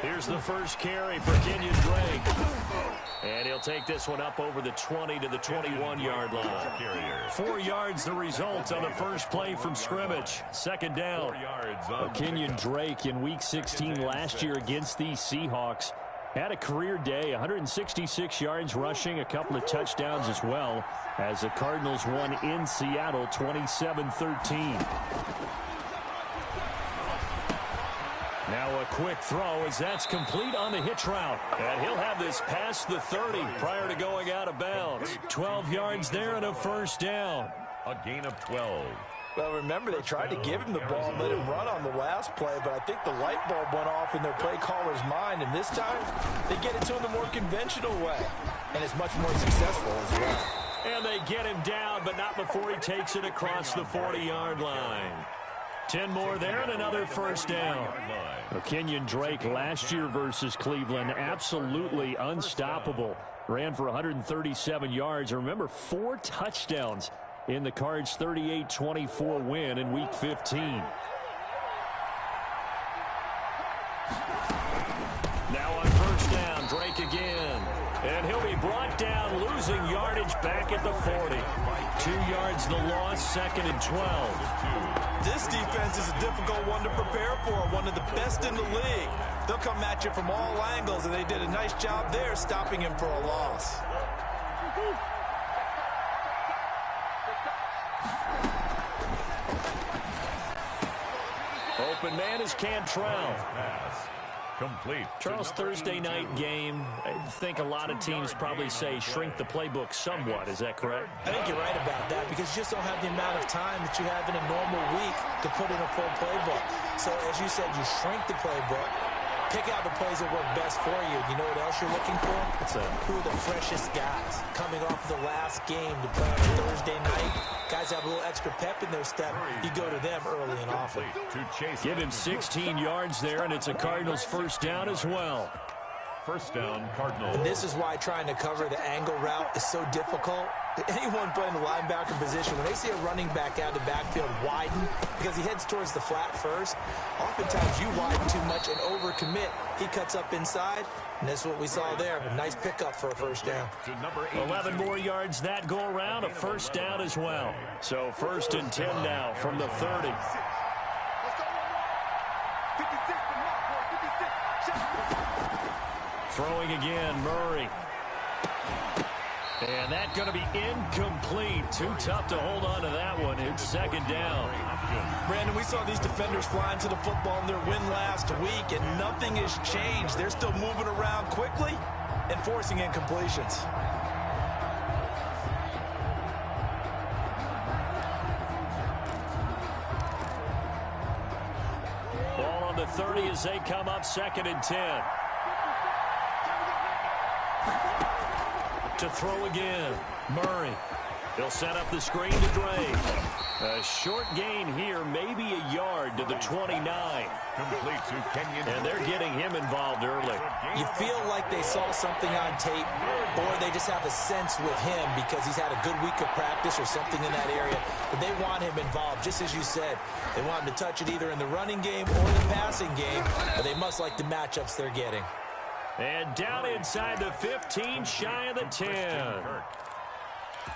Here's the first carry for Kenyon Drake. And he'll take this one up over the 20 to the 21-yard line. 4 yards the result on the first play from scrimmage. Second down. Kenyon Drake in Week 16 last year against these Seahawks had a career day, 166 yards rushing, a couple of touchdowns as well, as the Cardinals won in Seattle 27-13. Now a quick throw as that's complete on the hitch route. And he'll have this past the 30 prior to going out of bounds. 12 yards there and a first down. A gain of 12. Well, remember, they tried to give him the ball and let him run on the last play, but I think the light bulb went off in their play caller's mind, and this time they get it to him the more conventional way, and it's much more successful as well. And they get him down, but not before he takes it across the 40-yard line. 10 more there and another first down. Kenyon Drake last year versus Cleveland, absolutely unstoppable. Ran for 137 yards. Remember, 4 touchdowns in the Cards' 38-24 win in Week 15. Now on first down, Drake again. And he'll be brought down, losing yardage back at the 40. 2 yards the loss, 2nd and 12. This defense is a difficult one to prepare for, one of the best in the league. They'll come at you from all angles, and they did a nice job there stopping him for a loss. Open man is Cantrell. Complete. Charles, Thursday night game, I think a lot of teams probably say shrink the playbook somewhat. Is that correct? I think you're right about that because you just don't have the amount of time that you have in a normal week to put in a full playbook. So, as you said, you shrink the playbook, pick out the plays that work best for you. You know what else you're looking for? Who are the freshest guys coming off of the last game to play on a Thursday night? Guys have a little extra pep in their step. You go to them early and often. Give him 16 yards there, and it's a Cardinals first down as well. First down, Cardinals. And this is why trying to cover the angle route is so difficult. Anyone playing the linebacker position, when they see a running back out of the backfield widen because he heads towards the flat first, oftentimes you widen too much and overcommit. He cuts up inside, and that's what we saw there. A nice pickup for a first down. 11 more yards that go around, a first down as well. So 1st and 10 now from the 30. Throwing again, Murray. And that's going to be incomplete. Too tough to hold on to that one. It's 2nd down. Brandon, we saw these defenders flying to the football in their win last week, and nothing has changed. They're still moving around quickly and forcing incompletions. Ball on the 30 as they come up 2nd and 10. To throw again, Murray. He'll set up the screen to Drake. A short gain here, maybe a yard to the 29. Complete to Kenyon. And they're getting him involved early. You feel like they saw something on tape, or they just have a sense with him because he's had a good week of practice or something in that area. But they want him involved, just as you said. They want him to touch it either in the running game or the passing game, but they must like the matchups they're getting. And down inside the 15, shy of the 10.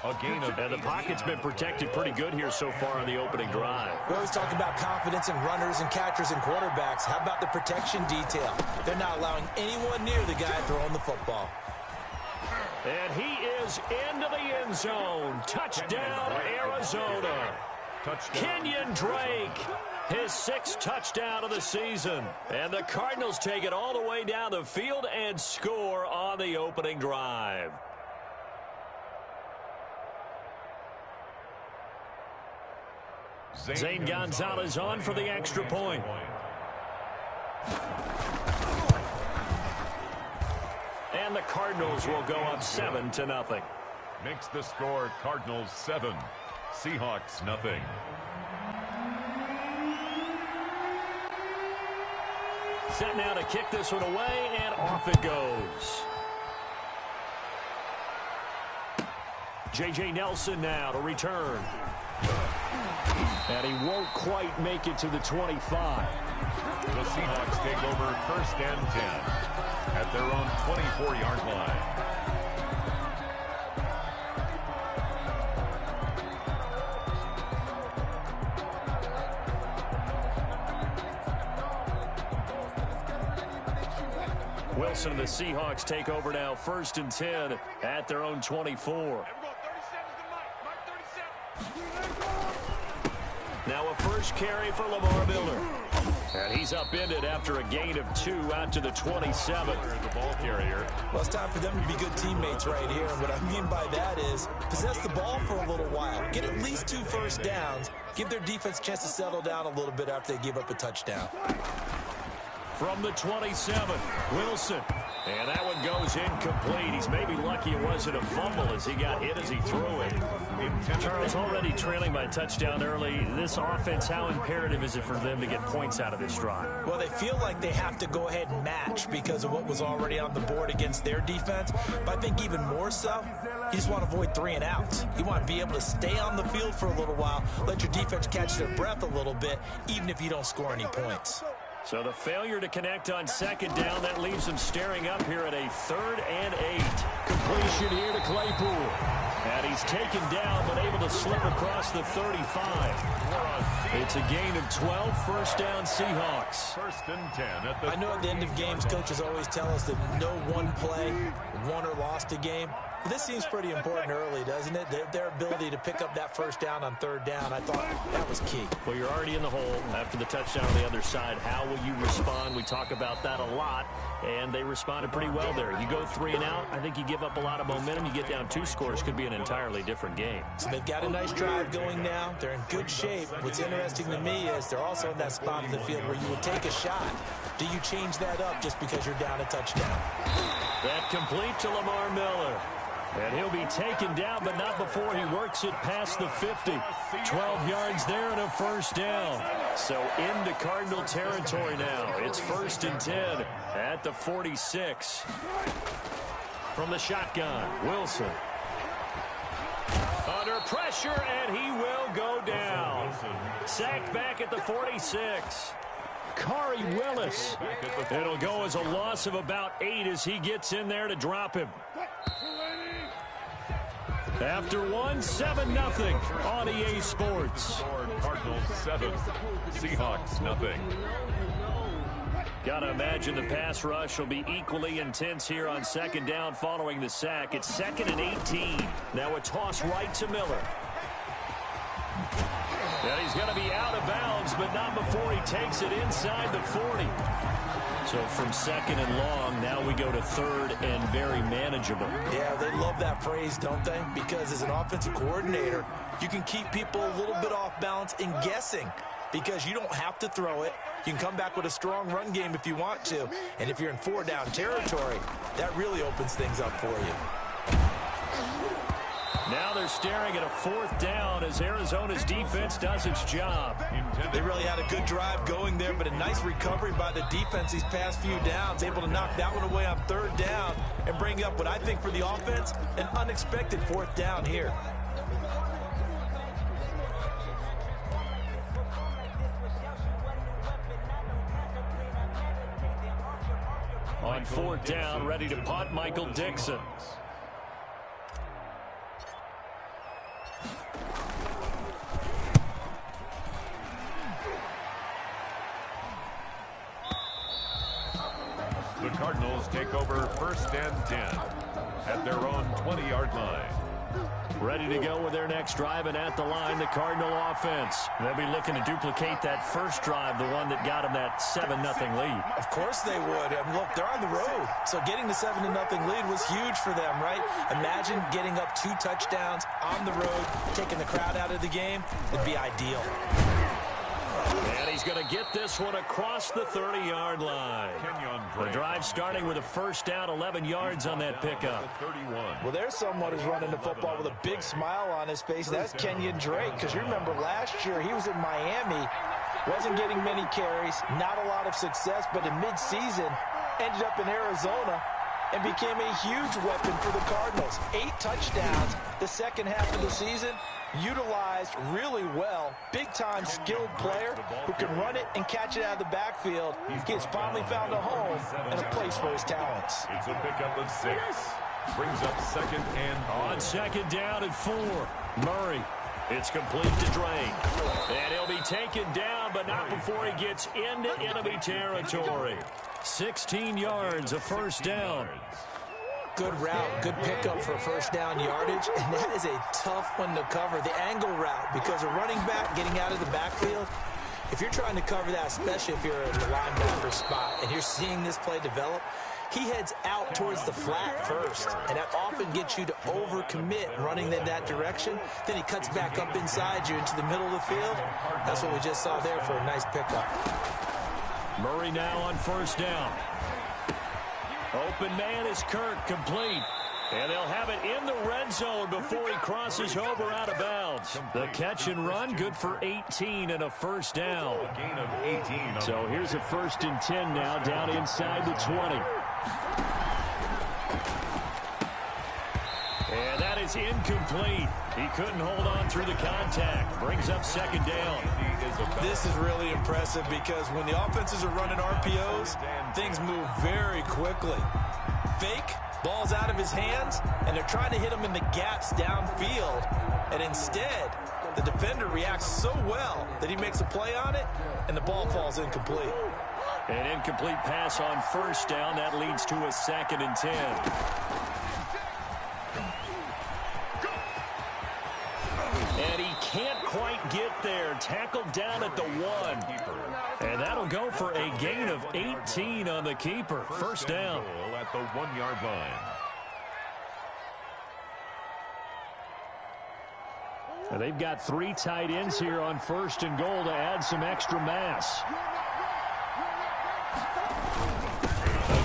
And the pocket's been protected pretty good here so far on the opening drive. We always talk about confidence in runners and catchers and quarterbacks. How about the protection detail? They're not allowing anyone near the guy throwing the football. And he is into the end zone. Touchdown, Arizona. Kenyon Drake, his 6th touchdown of the season. And the Cardinals take it all the way down the field and score on the opening drive. Zane Gonzalez on for the extra point. And the Cardinals will go up 7-0. Makes the score Cardinals 7, Seahawks nothing. Set now to kick this one away, and off it goes. J.J. Nelson now to return. And he won't quite make it to the 25. The Seahawks take over 1st and 10 at their own 24-yard line. Wilson and the Seahawks take over now 1st and 10 at their own 24. Now a first carry for Lamar Miller. And he's upended after a gain of 2 out to the 27. The ball carrier. Well, it's time for them to be good teammates right here. And what I mean by that is possess the ball for a little while. Get at least 2 first downs. Give their defense a chance to settle down a little bit after they give up a touchdown. From the 27, Wilson. And that one goes incomplete. He's maybe lucky it wasn't a fumble as he got hit as he threw it. Charles, already trailing by a touchdown early. This offense, how imperative is it for them to get points out of this drive? Well, they feel like they have to go ahead and match because of what was already on the board against their defense. But I think even more so, you just want to avoid 3 and outs. You want to be able to stay on the field for a little while, let your defense catch their breath a little bit, even if you don't score any points. So the failure to connect on 2nd down, that leaves them staring up here at a 3rd and 8. Completion here to Claypool. And he's taken down, but able to slip across the 35. It's a gain of 12, 1st down Seahawks. 1st and 10 at the... I know at the end of games, coaches always tell us that no one play won or lost a game. But this seems pretty important early, doesn't it? Their ability to pick up that 1st down on 3rd down, I thought that was key. Well, you're already in the hole after the touchdown on the other side. How will you respond? We talk about that a lot, and they responded pretty well there. You go 3 and out, I think you give up a lot of momentum. You get down 2 scores, could be an entirely different game. So they've got a nice drive going now. They're in good shape. What's interesting to me is they're also in that spot of the field where you would take a shot. Do you change that up just because you're down a touchdown? That complete to Lamar Miller. And he'll be taken down, but not before he works it past the 50. 12 yards there and a 1st down. So into Cardinal territory now. It's 1st and 10 at the 46. From the shotgun, Wilson. Under pressure, and he will go down. Sacked back at the 46. Kari Willis. It'll go as a loss of about 8 as he gets in there to drop him. After 7-0 on EA Sports. Cardinals 7, Seahawks nothing. Gotta imagine the pass rush will be equally intense here on 2nd down following the sack. It's 2nd and 18. Now a toss right to Miller. And he's going to be out of bounds, but not before he takes it inside the 40. So from 2nd and long, now we go to 3rd and very manageable. Yeah, they love that phrase, don't they? Because as an offensive coordinator, you can keep people a little bit off balance in guessing because you don't have to throw it. You can come back with a strong run game if you want to. And if you're in 4-down territory, that really opens things up for you. Now they're staring at a 4th down as Arizona's defense does its job. They really had a good drive going there, but a nice recovery by the defense these past few downs, able to knock that one away on 3rd down and bring up what I think for the offense, an unexpected 4th down here. On 4th down, ready to punt, Michael Dixon. The Cardinals take over 1st and 10 at their own 20-yard line. Ready to go with their next drive, and at the line, the Cardinal offense. They'll be looking to duplicate that first drive, the one that got them that 7-0 lead. Of course they would. And look, they're on the road. So getting the 7-0 lead was huge for them, right? Imagine getting up 2 touchdowns on the road, taking the crowd out of the game. It'd be ideal. And he's going to get this one across the 30-yard line. The drive starting with a 1st down, 11 yards on that pickup. Well, there's someone who's running the football with a big smile on his face. That's Kenyon Drake, because you remember last year he was in Miami, wasn't getting many carries, not a lot of success, but in midseason ended up in Arizona and became a huge weapon for the Cardinals. 8 touchdowns the second half of the season. utilized really well. Big-time skilled player who can run it and catch it out of the backfield. He has finally found a home and a place for his talents. It's a pickup of 6. Brings up 2nd and 4. On 2nd down and 4. Murray. It's complete to Drake. And he'll be taken down, but not before he gets into enemy territory. 16 yards, a first down. Good route, good pickup for first down yardage, and that is a tough one to cover, the angle route, because a running back getting out of the backfield, if you're trying to cover that, especially if you're in the linebacker spot and you're seeing this play develop, he heads out towards the flat first, and that often gets you to overcommit running in that direction. Then he cuts back up inside you into the middle of the field. That's what we just saw there for a nice pickup. Murray now on first down. Open man is Kirk, complete. And they'll have it in the red zone before he crosses over out of bounds. The catch and run, good for 18 and a first down. Gain of 18. So here's a 1st and 10 now, down inside the 20. And that is incomplete. He couldn't hold on through the contact. Brings up 2nd down. This is really impressive because when the offenses are running RPOs, things move very quickly. Fake, ball's out of his hands, and they're trying to hit him in the gaps downfield. And instead, the defender reacts so well that he makes a play on it, and the ball falls incomplete. An incomplete pass on first down. That leads to a 2nd and 10. And he can't quite get there. Tackled down at the 1. And that'll go for a gain of 18 on the keeper. First down. At the 1-yard line. Now they've got 3 tight ends here on 1st and goal to add some extra mass.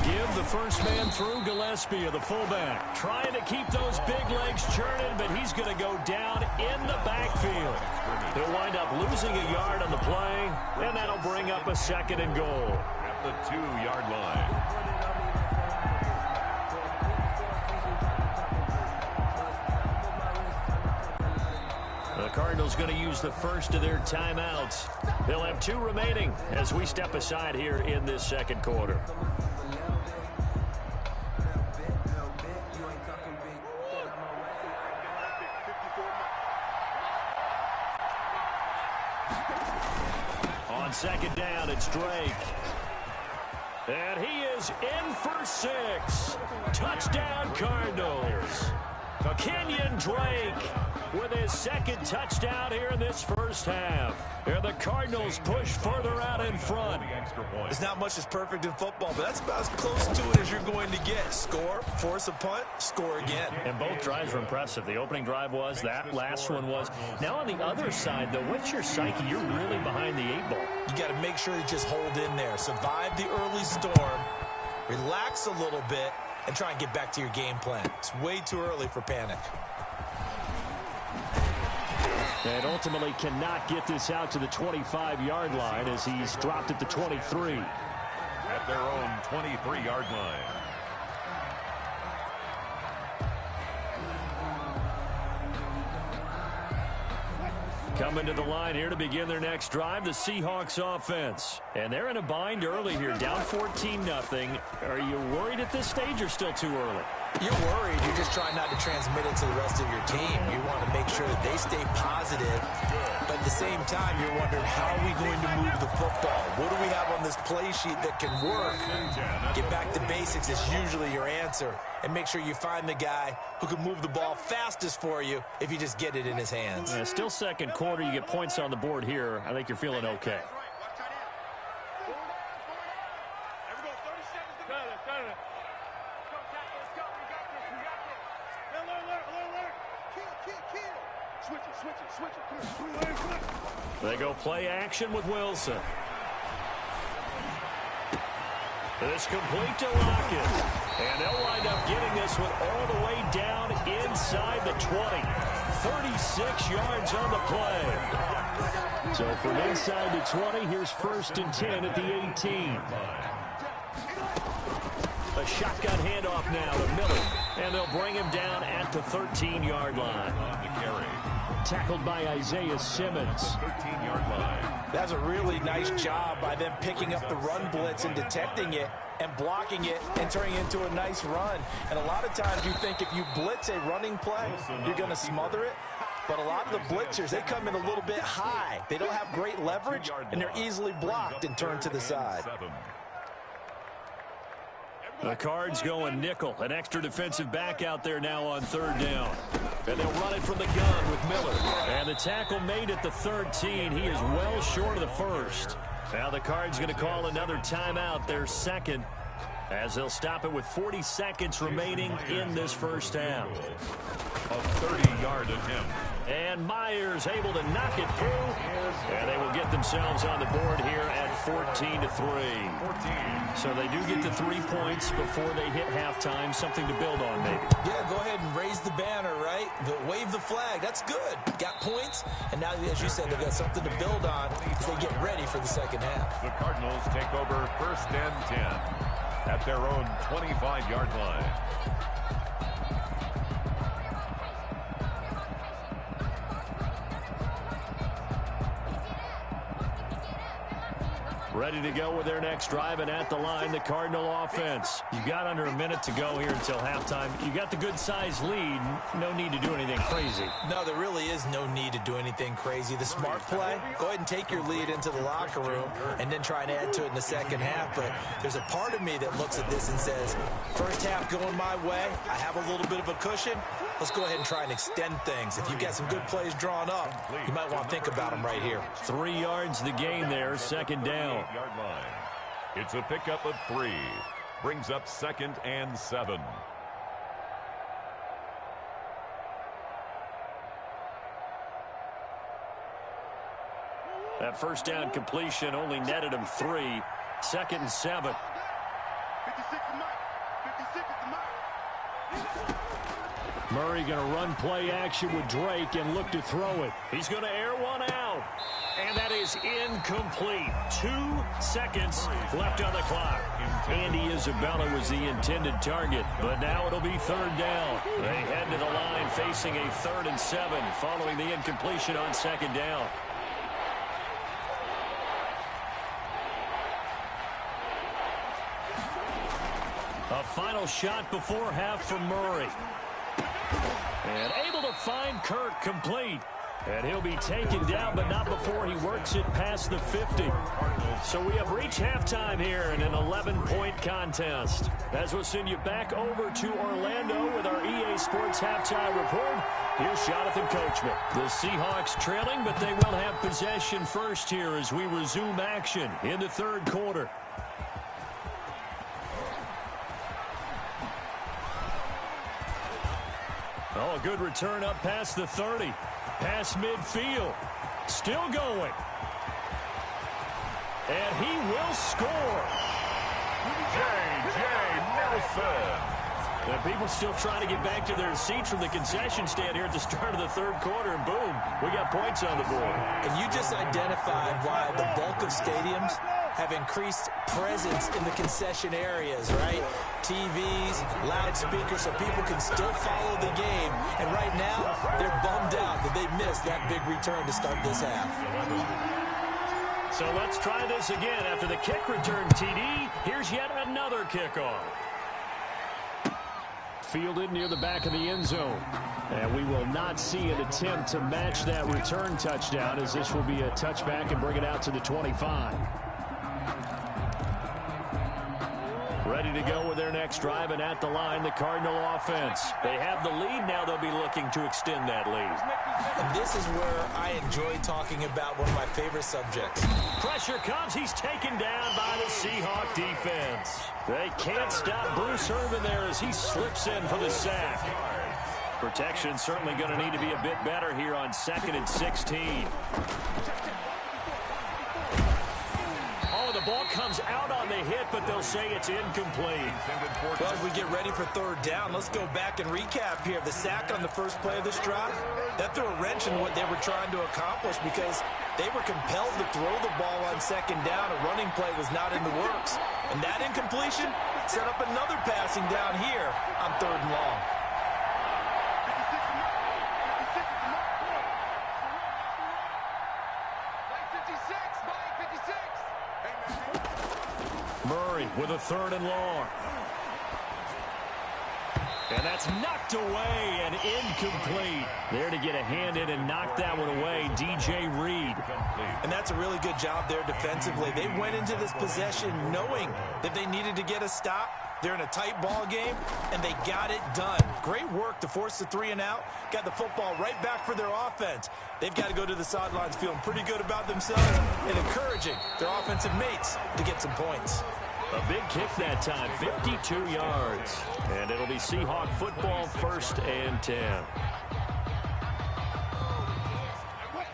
Give the first man through. Gillespie, the fullback, trying to keep those big legs churning, but he's going to go down in the backfield. He'll wind up losing a yard on the play, and that'll bring up a 2nd and goal. At the 2-yard line. The Cardinals going to use the first of their timeouts. They'll have 2 remaining as we step aside here in this 2nd quarter. On 2nd down, it's Drake. And he is in for 6. Touchdown, Cardinals. Kenyon Drake with his 2nd touchdown here in this first half. And the Cardinals push further out in front. There's not much that's perfect in football, but that's about as close to it as you're going to get. Score, force a punt, score again. And both drives were impressive. The opening drive was, that last one was. Now on the other side, though, what's your psyche? You're really behind the 8 ball. You got to make sure you just hold in there. Survive the early storm, relax a little bit, and try and get back to your game plan. It's way too early for panic. And ultimately cannot get this out to the 25-yard line as he's dropped at the 23. At their own 23-yard line. Coming to the line here to begin their next drive, the Seahawks offense. And they're in a bind early here, down 14-0. Are you worried at this stage or still too early? You're worried. You're just trying not to transmit it to the rest of your team. You want to make sure that they stay positive. But at the same time, you're wondering, how are we going to move the football? What do we have on this play sheet that can work? Get back to basics is usually your answer. And make sure you find the guy who can move the ball fastest for you if you just get it in his hands. Yeah, still 2nd quarter. You get points on the board here. I think you're feeling okay. They go play action with Wilson. It's complete to Lockett. And they'll wind up getting this one all the way down inside the 20. 36 yards on the play. So from inside the 20, here's 1st and 10 at the 18. A shotgun handoff now to Miller. And they'll bring him down at the 13-yard line. On the carry. tackled by Isaiah Simmons. 13-yard line. That's a really nice job by them picking up the run blitz and detecting it and blocking it and turning it into a nice run. And a lot of times you think if you blitz a running play, you're going to smother it. But a lot of the blitzers, they come in a little bit high. They don't have great leverage, and they're easily blocked and turned to the side. The Cards going nickel. An extra defensive back out there now on third down. And they'll run it from the gun with Miller. And the tackle made at the 13. He is well short of the first. Now the Cards going to call another timeout, their second, as they'll stop it with 40 seconds remaining in this first half. A 30-yard attempt. And Myers able to knock it through. And they will get themselves on the board here at 14-3. So they do get to 3 points before they hit halftime. Something to build on, maybe. Yeah, go ahead and raise the banner, right? Wave the flag. That's good. Got points. And now, as you said, they've got something to build on as they get ready for the second half. The Cardinals take over first and 10 at their own 25-yard line. Ready to go with their next drive, and at the line, the Cardinal offense. You got under a minute to go here until halftime. You got the good-sized lead. No need to do anything crazy. No, there really is no need to do anything crazy. The smart play, go ahead and take your lead into the locker room and then try and add to it in the second half. But there's a part of me that looks at this and says, first half going my way, I have a little bit of a cushion. Let's go ahead and try and extend things. If you've got some good plays drawn up, you might want to think about them right here. 3 yards the gain there, second down. Line. It's a pickup of 3. Brings up 2nd and 7. That first down completion only netted him 3. 2nd and 7. Murray going to run play action with Drake and look to throw it. He's going to air one out. And that is incomplete. 2 seconds left on the clock. Andy Isabella was the intended target, but now it'll be third down. They head to the line facing a 3rd and 7 following the incompletion on second down. A final shot before half for Murray. And able to find Kirk complete. And he'll be taken down, but not before he works it past the 50. So we have reached halftime here in an 11-point contest. As we'll send you back over to Orlando with our EA Sports Halftime Report, here's Jonathan Coachman. The Seahawks trailing, but they will have possession first here as we resume action in the third quarter. Oh, a good return up past the 30. Past midfield. Still going. And he will score. J.J. Nelson. The people still trying to get back to their seats from the concession stand here at the start of the third quarter, and boom, we got points on the board. And you just identified why the bulk of stadiums have increased presence in the concession areas, right? TVs, loudspeakers, so people can still follow the game. And right now, they're bummed out that they missed that big return to start this half. So let's try this again. After the kick return TD, here's yet another kickoff. Fielded near the back of the end zone. And we will not see an attempt to match that return touchdown, as this will be a touchback and bring it out to the 25. Ready to go with their next drive, and at the line, the Cardinal offense. They have the lead. Now they'll be looking to extend that lead. And this is where I enjoy talking about one of my favorite subjects. Pressure comes. He's taken down by the Seahawk defense. They can't stop Bruce Irvin there as he slips in for the sack. Protection certainly going to need to be a bit better here on 2nd and 16. The ball comes out on the hit, but they'll say it's incomplete. Well, as we get ready for third down, let's go back and recap here. The sack on the first play of this drive, that threw a wrench in what they were trying to accomplish because they were compelled to throw the ball on second down. A running play was not in the works. And that incompletion set up another passing down here on 3rd and long. Murray with a 3rd and long. And that's knocked away and incomplete. There to get a hand in and knock that one away, DJ Reed. And that's a really good job there defensively. They went into this possession knowing that they needed to get a stop. They're in a tight ball game, and they got it done. Great work to force the 3 and out. Got the football right back for their offense. They've got to go to the sidelines feeling pretty good about themselves and encouraging their offensive mates to get some points. A big kick that time, 52 yards. And it'll be Seahawk football, 1st and 10.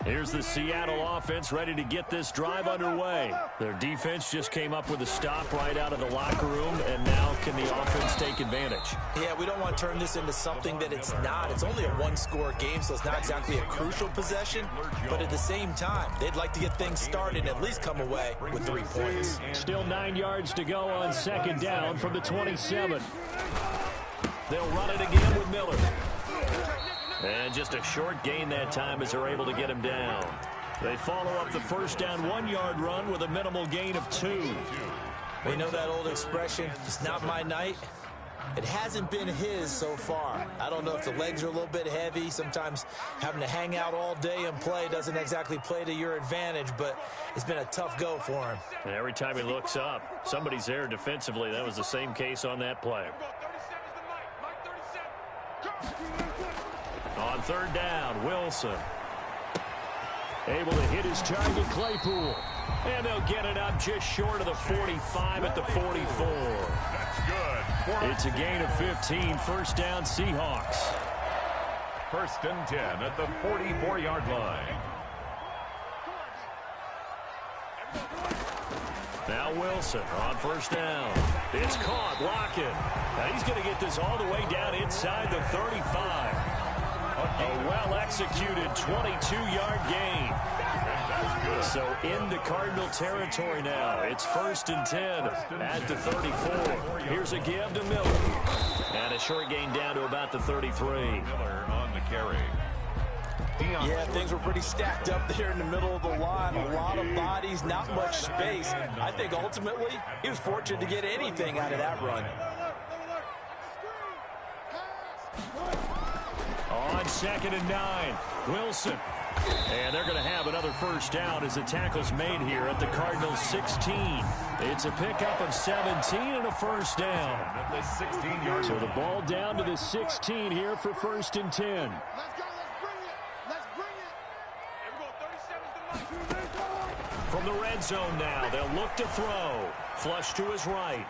Here's the Seattle offense ready to get this drive underway. Their defense just came up with a stop right out of the locker room, and now can the offense take advantage? Yeah, we don't want to turn this into something that it's not. It's only a 1-score game, so it's not exactly a crucial possession. But at the same time, they'd like to get things started and at least come away with 3 points. Still 9 yards to go on 2nd down from the 27. They'll run it again with Miller. And just a short gain that time as they're able to get him down. They follow up the 1st down 1-yard run with a minimal gain of 2. We know that old expression, it's not my night. It hasn't been his so far. I don't know if the legs are a little bit heavy. Sometimes having to hang out all day and play doesn't exactly play to your advantage, but it's been a tough go for him. And every time he looks up, somebody's there defensively. That was the same case on that play. On 3rd down, Wilson. Able to hit his target, Claypool. And they'll get it up just short of the 45 at the 44. That's good. It's a gain of 15, 1st down Seahawks. 1st and 10 at the 44-yard line. Now Wilson on 1st down. It's caught, Lockett. Now he's going to get this all the way down inside the 35. A well-executed 22-yard gain. So into Cardinal territory now. It's 1st and 10 at the 34. Here's a give to Miller. And a short gain down to about the 33. Miller on the carry. Yeah, things were pretty stacked up there in the middle of the line. A lot of bodies, not much space. I think ultimately he was fortunate to get anything out of that run. On 2nd and 9, Wilson. And they're going to have another 1st down as the tackle's made here at the Cardinals' 16. It's a pickup of 17 and a 1st down. So the ball down to the 16 here for 1st and 10. From the red zone now, they'll look to throw. Flush to his right.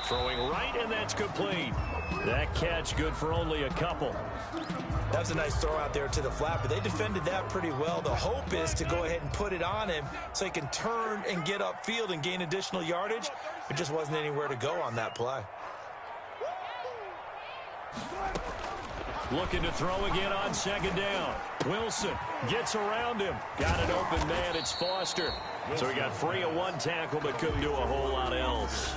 Throwing right, and that's complete. That catch good for only a couple. That was a nice throw out there to the flat, but they defended that pretty well. The hope is to go ahead and put it on him so he can turn and get upfield and gain additional yardage. It just wasn't anywhere to go on that play. Looking to throw again on 2nd down. Wilson gets around him. Got an open man. It's Foster. So he got free of 1 tackle but couldn't do a whole lot else.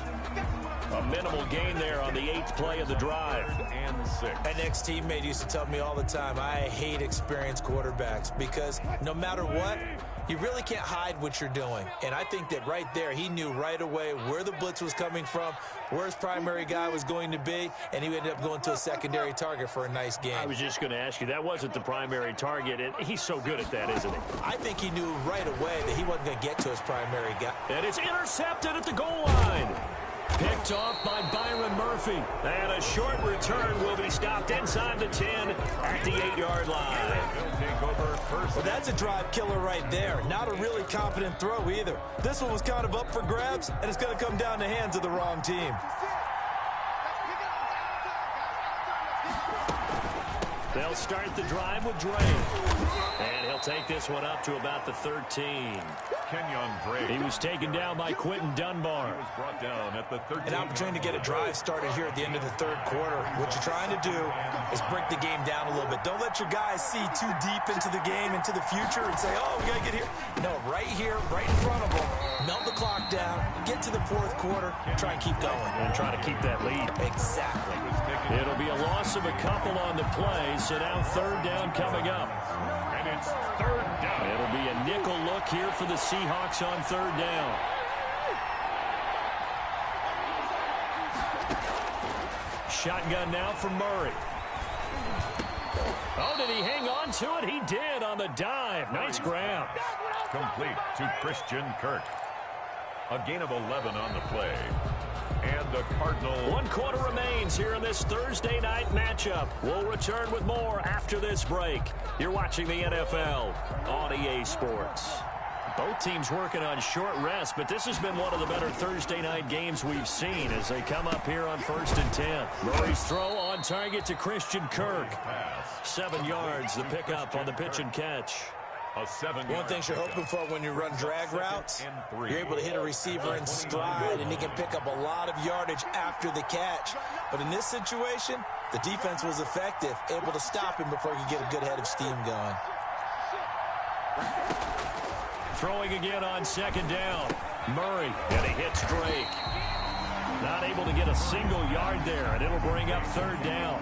A minimal gain there on the 8th play of the drive. And 6. An ex-teammate used to tell me all the time, I hate experienced quarterbacks because no matter what, you really can't hide what you're doing. And I think that right there, he knew right away where the blitz was coming from, where his primary guy was going to be, and he ended up going to a secondary target for a nice game. I was just going to ask you, that wasn't the primary target, and he's so good at that, isn't he? I think he knew right away that he wasn't going to get to his primary guy. And it's intercepted at the goal line. Picked off by Byron Murphy. And a short return will be stopped inside the 10 at the 8-yard line. Well, that's a drive killer right there. Not a really confident throw either. This one was kind of up for grabs, and it's going to come down the hands of the wrong team. They'll start the drive with Drake. And he'll take this one up to about the 13. Kenyon Drake. He was taken down by Quentin Dunbar. He was brought down at the 13. An opportunity to get a drive started here at the end of the 3rd quarter. What you're trying to do is break the game down a little bit. Don't let your guys see too deep into the game, into the future, and say, oh, we got to get here. No, right here, right in front of them. Melt the clock down, get to the 4th quarter, try and keep going. And try to keep that lead. Exactly. It'll be a loss of a couple on the play, so now 3rd down coming up. And it's third down. It'll be a nickel look here for the Seahawks on third down. Shotgun now for Murray. Oh, did he hang on to it? He did on the dive. Nice grab. Complete to Christian Kirk. A gain of 11 on the play. And the Cardinal. 1 quarter remains here in this Thursday night matchup. We'll return with more after this break. You're watching the NFL on EA Sports. Both teams working on short rest, but this has been one of the better Thursday night games we've seen as they come up here on 1st and 10. Murray's throw on target to Christian Kirk. 7 yards, the pickup on the pitch and catch. One thing you're hoping for when you run drag routes, you're able to hit a receiver in stride, and he can pick up a lot of yardage after the catch. But in this situation, the defense was effective, able to stop him before he could get a good head of steam going. Throwing again on 2nd down. Murray, and he hits Drake. Not able to get a single yard there, and it'll bring up 3rd down.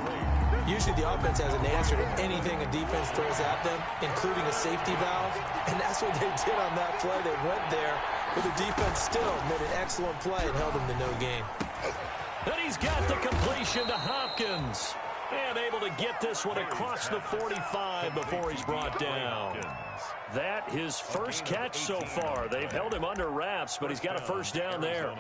Usually the offense has an answer to anything a defense throws at them, including a safety valve, and that's what they did on that play. They went there, but the defense still made an excellent play and held them to no gain. And he's got the completion to Hopkins. And able to get this one across the 45 before he's brought down. That his first catch so far. They've held him under wraps, but he's got a 1st down there.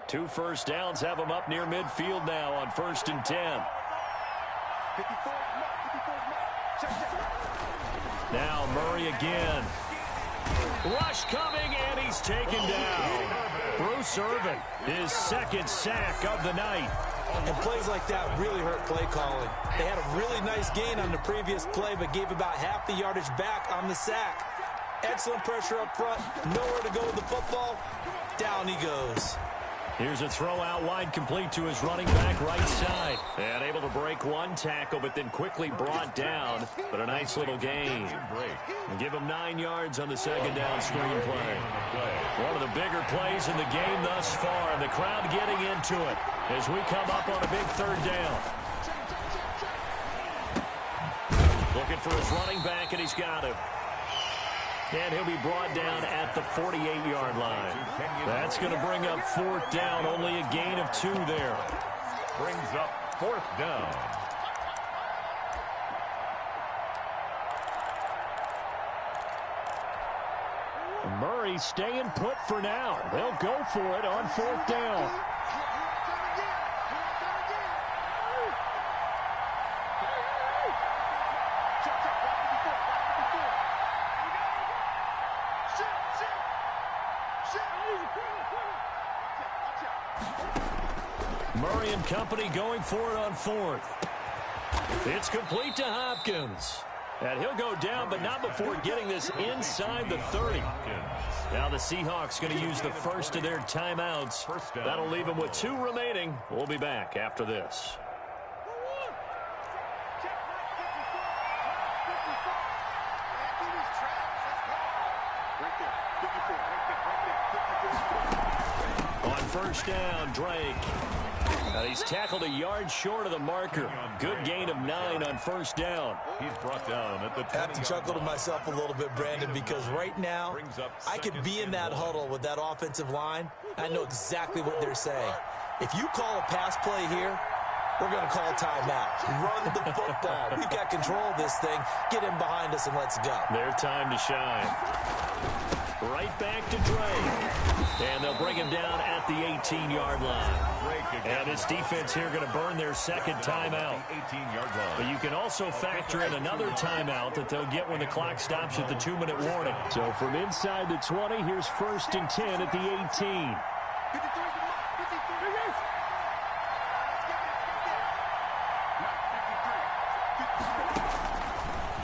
2 first downs have him up near midfield now on 1st and 10. Now Murray again. Rush coming, and he's taken down. Bruce Irvin, his 2nd sack of the night. And plays like that really hurt play calling. They had a really nice gain on the previous play, but gave about half the yardage back on the sack. Excellent pressure up front. Nowhere to go with the football. Down he goes. Here's a throw out wide, complete to his running back right side. And able to break 1 tackle, but then quickly brought down. But a nice little gain. And give him 9 yards on the 2nd down screen play. One of the bigger plays in the game thus far. And the crowd getting into it as we come up on a big 3rd down. Looking for his running back, and he's got him. And he'll be brought down at the 48-yard line. That's going to bring up 4th down. Only a gain of 2 there. Brings up 4th down. Murray staying put for now. They'll go for it on 4th down. Murray and company going for it on 4th. It's complete to Hopkins. And he'll go down, but not before getting this inside the 30. Now the Seahawks going to use the first of their timeouts. That'll leave them with 2 remaining. We'll be back after this. On 1st down, Drake. He's tackled a yard short of the marker. Good gain of 9 on 1st down. He's brought down at the 20. I have to chuckle to myself a little bit, Brandon, because right now I could be in that huddle with that offensive line. I know exactly what they're saying. If you call a pass play here, we're going to call a timeout. Run the football. We've got control of this thing. Get in behind us and let's go. Their time to shine. Right back to Drake. And they'll bring him down at the 18-yard line. And his defense here going to burn their 2nd timeout. But you can also factor in another timeout that they'll get when the clock stops at the 2-minute warning. So from inside the 20, here's 1st and 10 at the 18.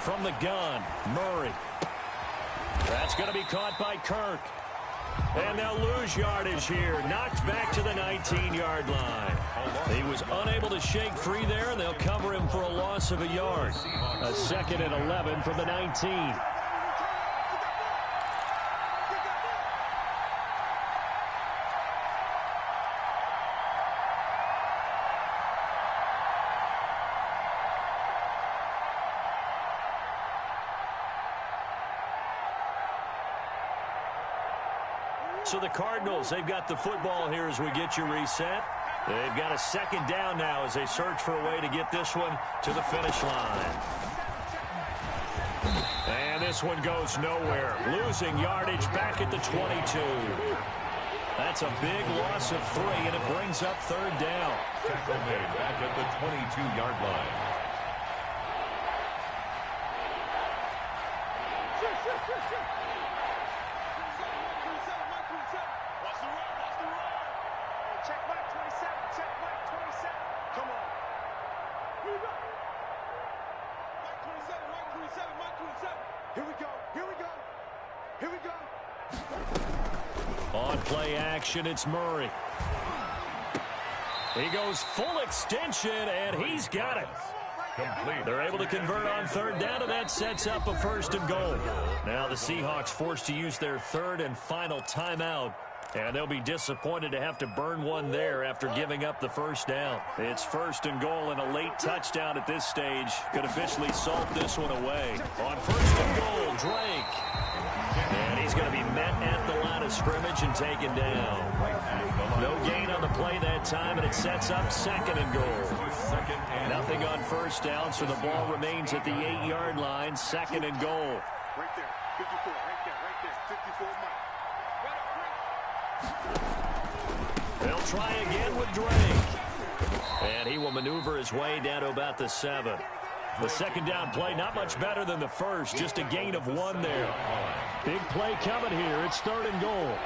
From the gun, Murray. That's going to be caught by Kirk. And they'll lose yardage here. Knocked back to the 19-yard line. He was unable to shake free there, and they'll cover him for a loss of a yard. A 2nd and 11 from the 19. So the Cardinals, they've got the football here as we get you reset. They've got a second down now as they search for a way to get this one to the finish line. And this one goes nowhere. Losing yardage back at the 22. That's a big loss of 3, and it brings up third down. Tackle made back at the 22-yard line. On play action, it's Murray. He goes full extension, and he's got it. Complete. They're able to convert on third down, and that sets up a first and goal. Now the Seahawks forced to use their third and final timeout, and they'll be disappointed to have to burn one there after giving up the first down. It's first and goal, and a late touchdown at this stage could officially salt this one away. On first and goal, Drake. And he's going to be met at the line of scrimmage and taken down. No gain on the play that time, and it sets up second and goal. Nothing on first down, so the ball remains at the 8-yard line, second and goal. Right there, 54, right there, 54. They'll try again with Drake. And he will maneuver his way down to about the 7. The second down play, not much better than the first, just a gain of 1 there. Big play coming here. It's third and goal.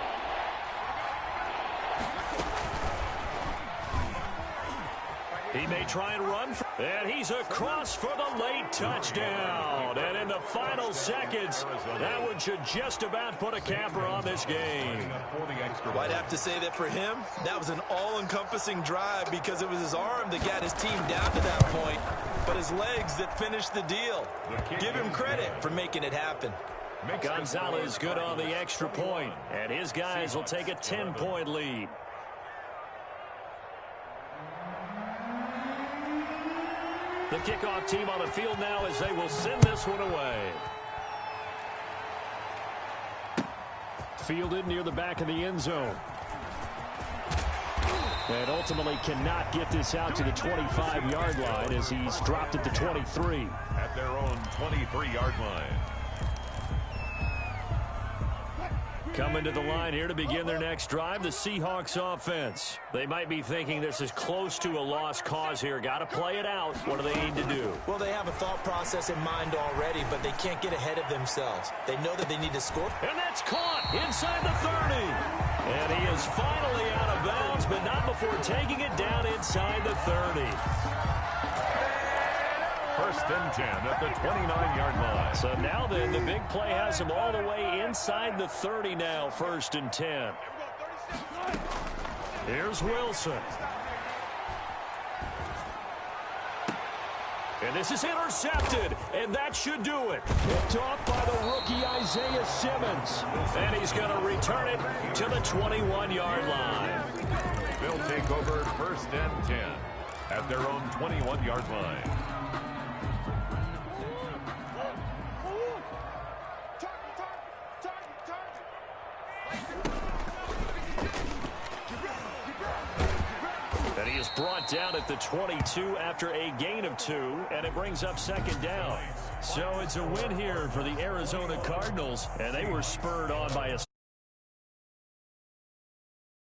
He may try and run, and he's across for the late touchdown. And in the final seconds, that one should just about put a capper on this game. Well, I'd have to say that for him, that was an all-encompassing drive because it was his arm that got his team down to that point, but his legs that finished the deal. Give him credit for making it happen. Gonzalez good on the extra point, and his guys will take a 10-point lead. The kickoff team on the field now as they will send this one away. Fielded near the back of the end zone. And ultimately cannot get this out to the 25-yard line as he's dropped at the 23. At their own 23-yard line. Coming to the line here to begin their next drive, the Seahawks offense. They might be thinking this is close to a lost cause here. Got to play it out. What do they need to do? Well, they have a thought process in mind already, but they can't get ahead of themselves. They know that they need to score. And that's caught inside the 30. And he is finally out of bounds, but not before taking it down inside the 30. First and 10 at the 29-yard line. So now then, the big play has him all the way inside the 30 now, first and 10. Here's Wilson. And this is intercepted, and that should do it. Picked off by the rookie Isaiah Simmons. And he's going to return it to the 21-yard line. They'll take over first and 10 at their own 21-yard line. And he is brought down at the 22 after a gain of 2, and it brings up second down. So it's a win here for the Arizona Cardinals, and they were spurred on by a